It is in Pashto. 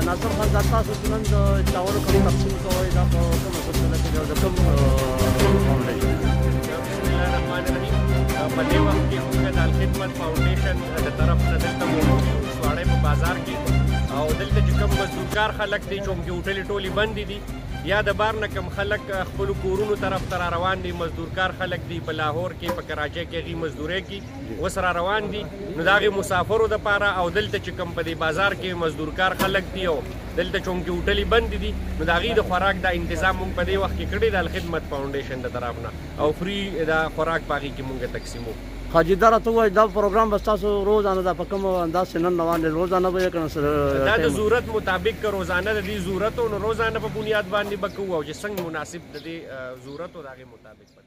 ناصر خان دا تاسو چې نن د چاولو کوم تقسیم کوئ دا په کومه سلسله کې د کوم فاونډیشن؟ بسم الله الرحمن الرحیم. په دې وخت کې موږ د الخدمت فاونډیشن د طرف نه دلته موجود یو سواړی په بازار کې، او دلته چې کوم مزدورکار خلک دي چونکې هوټلې ټولې بندې دي یا د بار نه کم خلک خپلو کورونو طرف ته را روان دي، مزدورکار خلک دي په لاهور کې په کراچۍ کې هغوی مزدورۍ کوي اوس را روان دي، نو د هغې مسافرو دپاره او دلته چې کوم په دې بازار کې مزدورکار خلک دي او دلته چونکې هوټلې بندې دي نو د هغوی د خوراک دا انتظام موږ په دې وخت کې کړی د الخدمت فاونډیشن د طرف نه، او فری دا خوراک په هغې کې موږ تقسیمو. حاجي دا راته ووایي دا پروګرام به ستاسو روزانه دا په کوم انداز چې نن روان دی روزانه به یې که دا د ضرورت مطابق که روزانه د دې ضرورت و نو روزانه په بنیاد باندې به کوو، او چې څنګه مناسب د دې ضرورت و د هغې مطابق به